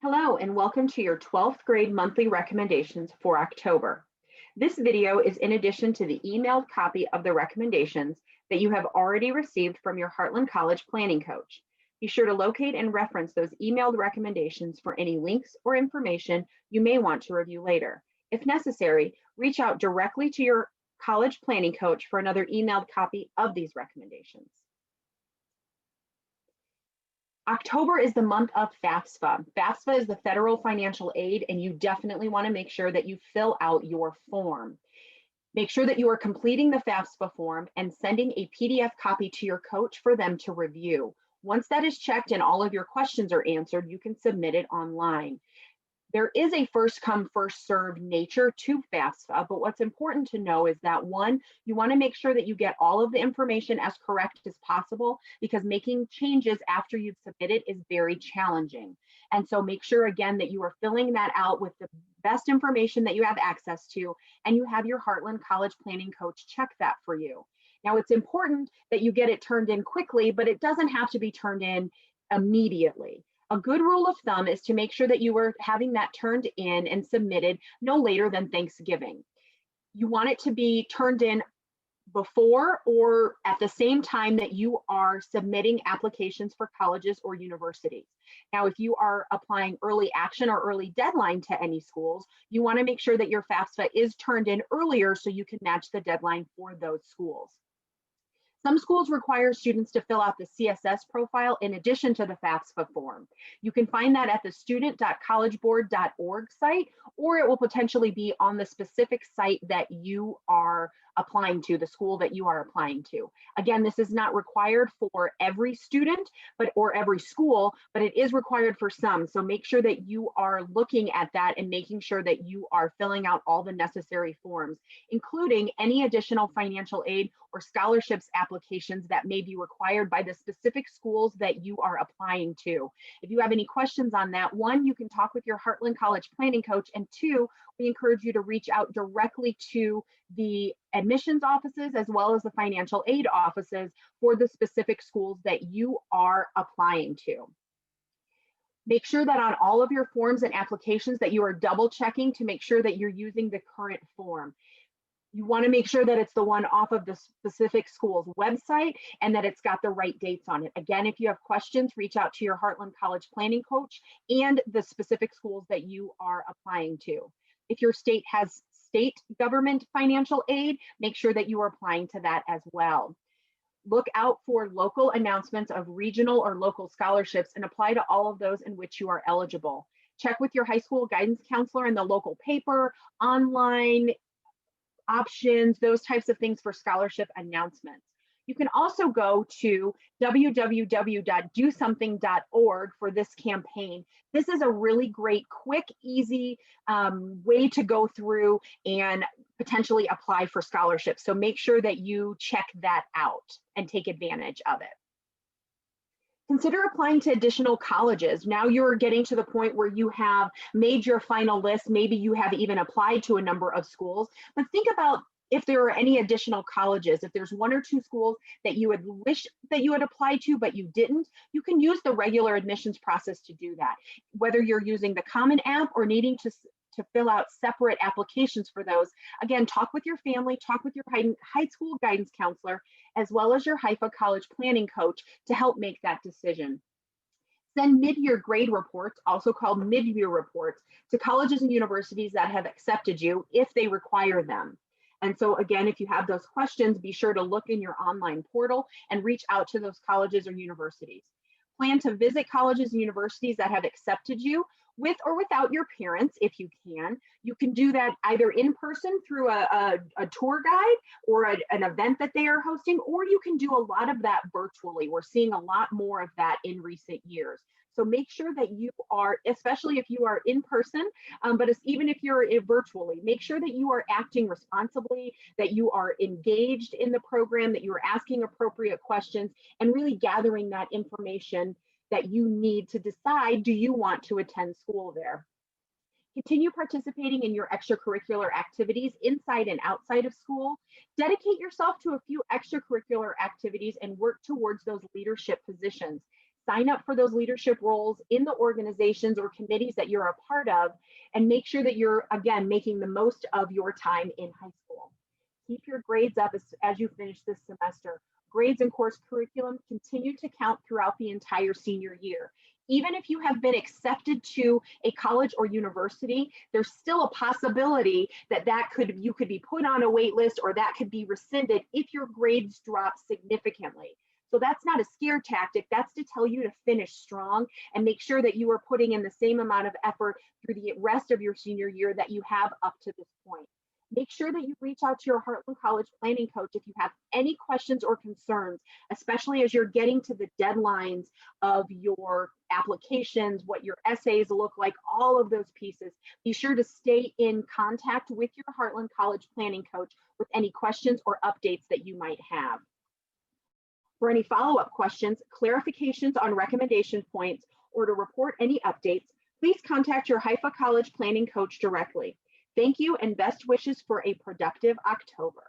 Hello and welcome to your 12th grade monthly recommendations for October. This video is in addition to the emailed copy of the recommendations that you have already received from your Heartland College planning coach. Be sure to locate and reference those emailed recommendations for any links or information you may want to review later. If necessary, reach out directly to your college planning coach for another emailed copy of these recommendations. October is the month of FAFSA. FAFSA is the federal financial aid, and you definitely want to make sure that you fill out your form. Make sure that you are completing the FAFSA form and sending a PDF copy to your coach for them to review. Once that is checked and all of your questions are answered, you can submit it online. There is a first come, first served nature to FAFSA, but what's important to know is that one, you want to make sure that you get all of the information as correct as possible because making changes after you've submitted is very challenging. And so make sure again that you are filling that out with the best information that you have access to, and you have your Heartland College planning coach check that for you. Now it's important that you get it turned in quickly, but it doesn't have to be turned in immediately. A good rule of thumb is to make sure that you are having that turned in and submitted no later than Thanksgiving. You want it to be turned in before or at the same time that you are submitting applications for colleges or universities. Now, if you are applying early action or early deadline to any schools, you want to make sure that your FAFSA is turned in earlier so you can match the deadline for those schools. Some schools require students to fill out the CSS profile in addition to the FAFSA form. You can find that at the student.collegeboard.org site, or it will potentially be on the specific site that you are applying to, the school that you are applying to. Again, this is not required for every student or every school, but it is required for some. So make sure that you are looking at that and making sure that you are filling out all the necessary forms, including any additional financial aid or scholarships applications that may be required by the specific schools that you are applying to. If you have any questions on that, one, you can talk with your Heartland College planning coach, and two, we encourage you to reach out directly to the admissions offices as well as the financial aid offices for the specific schools that you are applying to. Make sure that on all of your forms and applications that you are double checking to make sure that you're using the current form. You want to make sure that it's the one off of the specific school's website and that it's got the right dates on it. Again, if you have questions, reach out to your Heartland College planning coach and the specific schools that you are applying to. If your state has state government financial aid, make sure that you are applying to that as well. Look out for local announcements of regional or local scholarships and apply to all of those in which you are eligible. Check with your high school guidance counselor in the local paper, online options, those types of things for scholarship announcements. You can also go to www.dosomething.org for this campaign. This is a really great, quick, easy way to go through and potentially apply for scholarships. So make sure that you check that out and take advantage of it. Consider applying to additional colleges. Now you're getting to the point where you have made your final list. Maybe you have even applied to a number of schools, but think about if there are any additional colleges. If there's one or two schools that you would wish that you had applied to, but you didn't, you can use the regular admissions process to do that. Whether you're using the Common App or needing to fill out separate applications for those. Again, talk with your family, talk with your high school guidance counselor, as well as your HIFA college planning coach to help make that decision. Send mid-year grade reports, also called mid-year reports, to colleges and universities that have accepted you if they require them. And so again, if you have those questions, be sure to look in your online portal and reach out to those colleges or universities. Plan to visit colleges and universities that have accepted you with or without your parents, if you can. You can do that either in person through a tour guide or an event that they are hosting, or you can do a lot of that virtually. We're seeing a lot more of that in recent years. So make sure that you are, especially if you are in person, but even if you're virtually, make sure that you are acting responsibly, that you are engaged in the program, that you are asking appropriate questions, and really gathering that information that you need to decide, do you want to attend school there? Continue participating in your extracurricular activities inside and outside of school. Dedicate yourself to a few extracurricular activities and work towards those leadership positions. Sign up for those leadership roles in the organizations or committees that you're a part of, and make sure that you're, again, making the most of your time in high school. Keep your grades up as you finish this semester. Grades and course curriculum continue to count throughout the entire senior year. Even if you have been accepted to a college or university, there's still a possibility that you could be put on a wait list, or that could be rescinded if your grades drop significantly. So that's not a scare tactic. That's to tell you to finish strong and make sure that you are putting in the same amount of effort through the rest of your senior year that you have up to this point. Make sure that you reach out to your Heartland College planning coach if you have any questions or concerns, especially as you're getting to the deadlines of your applications, what your essays look like, all of those pieces. Be sure to stay in contact with your Heartland College planning coach with any questions or updates that you might have. For any follow-up questions, clarifications on recommendation points, or to report any updates, please contact your Haifa College planning coach directly. Thank you and best wishes for a productive October.